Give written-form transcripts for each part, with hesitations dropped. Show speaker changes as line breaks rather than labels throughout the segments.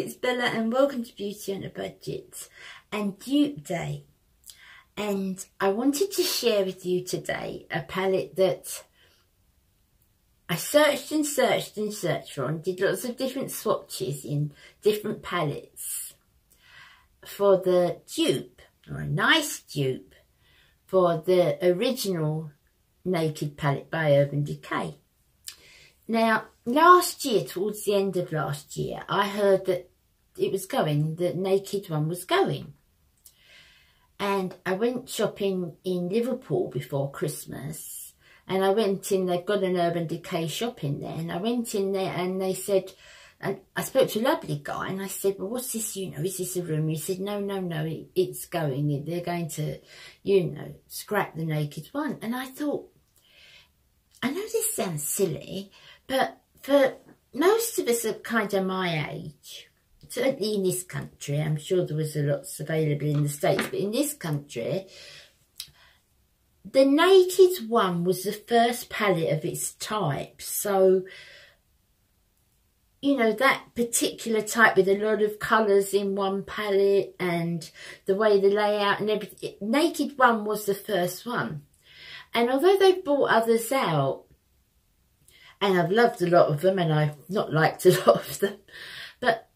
it's Bella and welcome to Beauty on a Budget and Dupe Day. And I wanted to share with you today a palette that I searched and searched and searched for and did lots of different swatches in different palettes for the dupe, or a nice dupe, for the original Naked palette by Urban Decay. Now, last year, towards the end of last year, I heard that it was going, the Naked one was going. And I went shopping in Liverpool before Christmas. And I went in, they've got an Urban Decay shop in there. And I went in there and they said, and I spoke to a lovely guy and I said, well, what's this, you know, is this a rumour? He said, no, it's going. They're going to, you know, scrap the Naked one. And I thought, I know this sounds silly, but for most of us of kind of my age, certainly in this country, I'm sure there was a lot available in the States, but in this country, the Naked one was the first palette of its type. So, you know, that particular type with a lot of colours in one palette and the way the layout and everything, Naked one was the first one. And although they've brought others out, and I've loved a lot of them and I've not liked a lot of them, but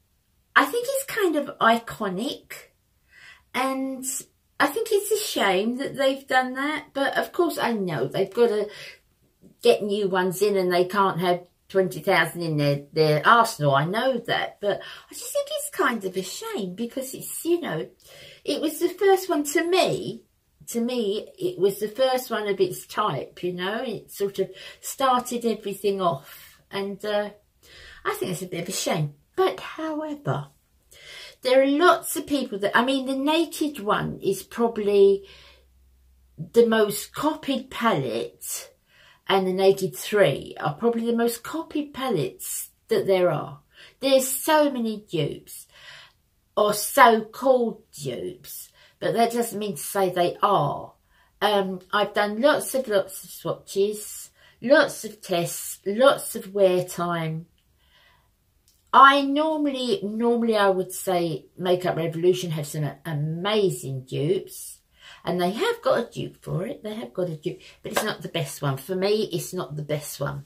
I think it's kind of iconic. And I think it's a shame that they've done that. But of course I know they've got to get new ones in and they can't have 20,000 in their arsenal. I know that. But I just think it's kind of a shame because it's, you know, it was the first one to me, it was the first one of its type, you know. It sort of started everything off. And I think it's a bit of a shame. But, however, there are lots of people that... I mean, the Naked one is probably the most copied palette. And the Naked 3 are probably the most copied palettes that there are. There's so many dupes. Or so-called dupes. But that doesn't mean to say they are. I've done lots of swatches, lots of tests, lots of wear time. I normally I would say Makeup Revolution have some amazing dupes. And they have got a dupe for it. They have got a dupe. But it's not the best one. For me, it's not the best one.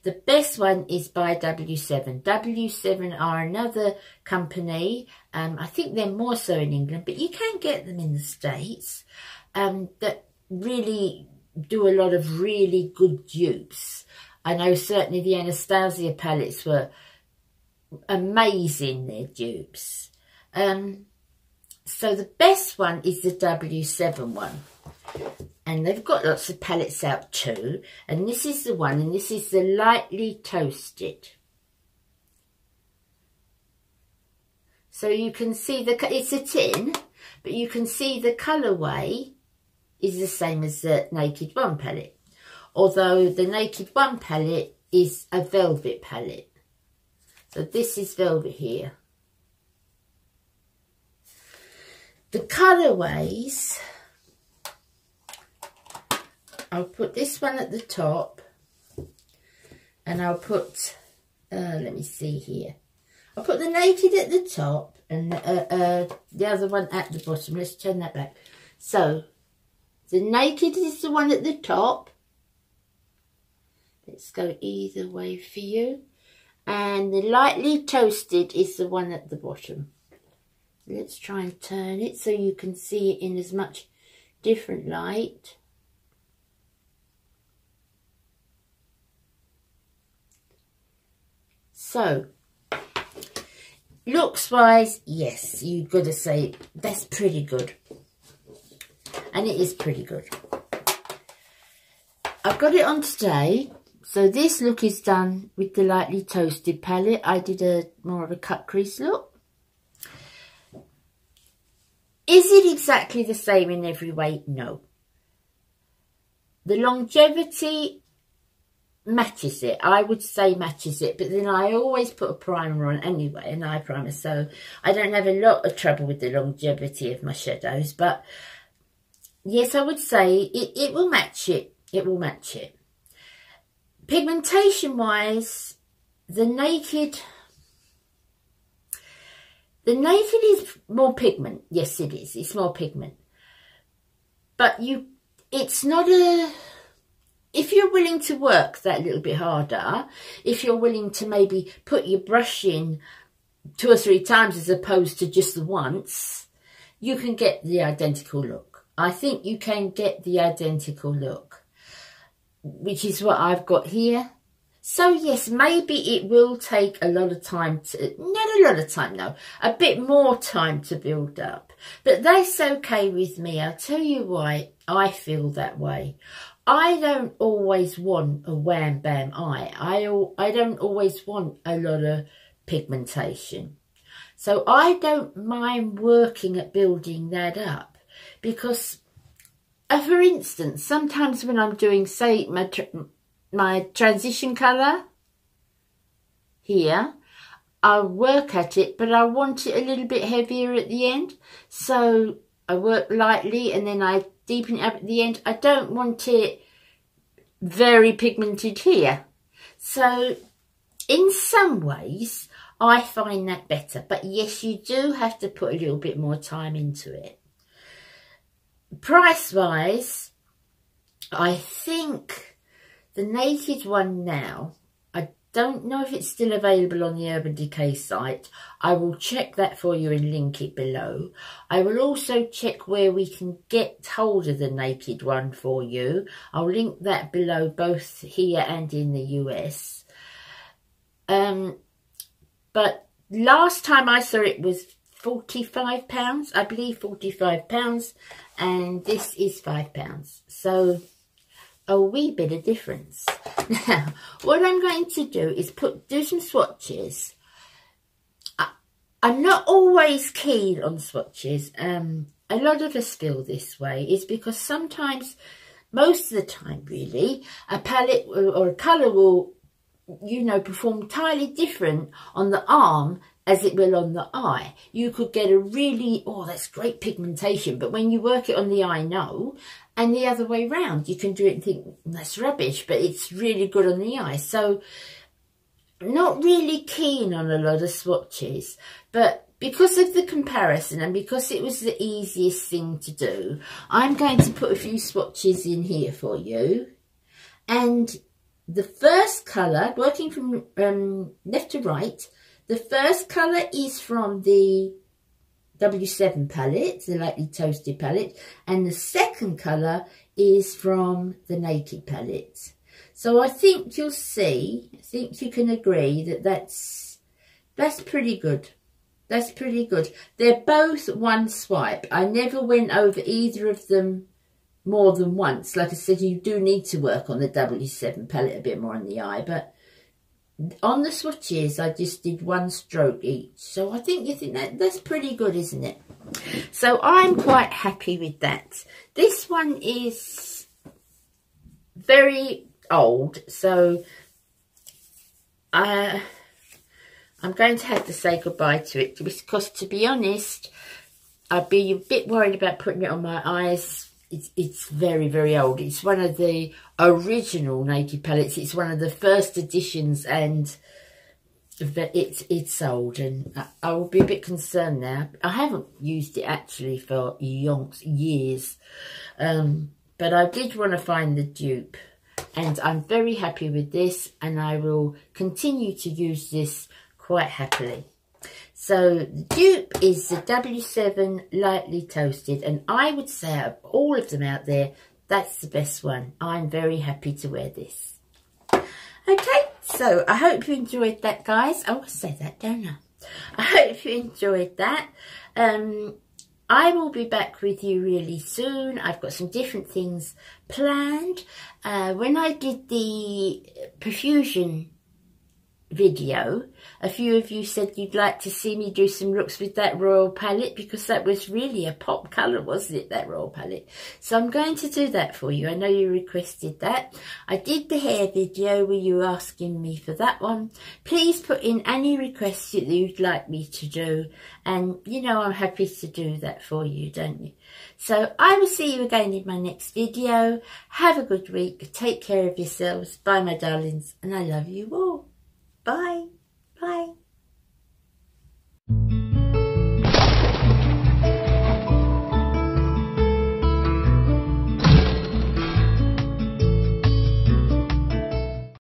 The best one is by W7. W7 are another company. I think they're more so in England, but you can get them in the States that really do a lot of really good dupes. I know certainly the Anastasia palettes were amazing, their dupes. So the best one is the W7 one. And they've got lots of palettes out too. And this is the one, and this is the Lightly Toasted. So you can see it's a tin, but you can see the colourway is the same as the Naked 1 palette. Although the Naked 1 palette is a velvet palette. So this is velvet here. The colourways... I'll put this one at the top and I'll put, let me see here. I'll put the Naked at the top and the other one at the bottom. Let's turn that back. So, the Naked is the one at the top. Let's go either way for you. And the Lightly Toasted is the one at the bottom. Let's try and turn it so you can see it in as much different light. So, looks-wise, yes, you've got to say that's pretty good. And it is pretty good. I've got it on today. So this look is done with the Lightly Toasted palette. I did more of a cut crease look. Is it exactly the same in every way? No. The longevity matches it. I would say matches it, but then I always put a primer on anyway, an eye primer, so I don't have a lot of trouble with the longevity of my shadows. But yes, I would say it will match it. It will match it. Pigmentation wise, the Naked The Naked is more pigment. Yes, it is. It's more pigment. But it's not a... If you're willing to work that little bit harder, if you're willing to maybe put your brush in 2 or 3 times as opposed to just the once, you can get the identical look. I think you can get the identical look, which is what I've got here. So yes, maybe it will take a lot of time to, not a lot of time, no, a bit more time to build up. But that's okay with me. I'll tell you why I feel that way. I don't always want a wham bam eye. I don't always want a lot of pigmentation. So I don't mind working at building that up. Because, for instance, sometimes when I'm doing, say, my transition colour here, I'll work at it, but I want it a little bit heavier at the end. So I work lightly and then I deepen it up at the end. I don't want it very pigmented here. So in some ways, I find that better. But yes, you do have to put a little bit more time into it. Price-wise, I think the Naked one now, I don't know if it's still available on the Urban Decay site. I will check that for you and link it below. I will also check where we can get hold of the Naked one for you. I'll link that below, both here and in the US. But last time I saw it was £45, I believe £45, and this is £5. So a wee bit of difference. Now, what I'm going to do is do some swatches. I'm not always keen on swatches. A lot of us feel this way. It's because sometimes, most of the time really, a palette or a colour will, you know, perform entirely different on the arm as it will on the eye. You could get a really, oh, that's great pigmentation, but when you work it on the eye, no. And the other way round, you can do it and think, that's rubbish, but it's really good on the eye. So, not really keen on a lot of swatches, but because of the comparison and because it was the easiest thing to do, I'm going to put a few swatches in here for you. And the first colour, working from left to right, the first colour is from the W7 palette, the lightly toasted palette, and the second colour is from the Naked palette. So I think you'll see, I think you can agree that that's pretty good. That's pretty good. They're both one swipe. I never went over either of them more than once. Like I said, you do need to work on the W7 palette a bit more on the eye, but on the swatches, I just did one stroke each. So I think you think that's pretty good, isn't it? So I'm quite happy with that. This one is very old, so I'm going to have to say goodbye to it, because to be honest, I'd be a bit worried about putting it on my eyes. It's very, very old. It's one of the original Naked palettes. It's one of the first editions, and it's old, and I will be a bit concerned now. I haven't used it actually for years, but I did want to find the dupe, and I'm very happy with this, and I will continue to use this quite happily. So the dupe is the W7 Lightly Toasted, and I would say out of all of them out there, that's the best one. I'm very happy to wear this. Okay, so I hope you enjoyed that, guys. I always say that, don't I? I hope you enjoyed that. I will be back with you really soon. I've got some different things planned. When I did the Perversion video, a few of you said you'd like to see me do some looks with that royal palette, because that was really a pop colour, wasn't it, that royal palette? So I'm going to do that for you. I know you requested that. I did the hair video where you were asking me for that one. Please put in any requests that you'd like me to do, and you know I'm happy to do that for you, don't you? So I will see you again in my next video. Have a good week. Take care of yourselves. Bye, my darlings, and I love you all. Bye. Bye.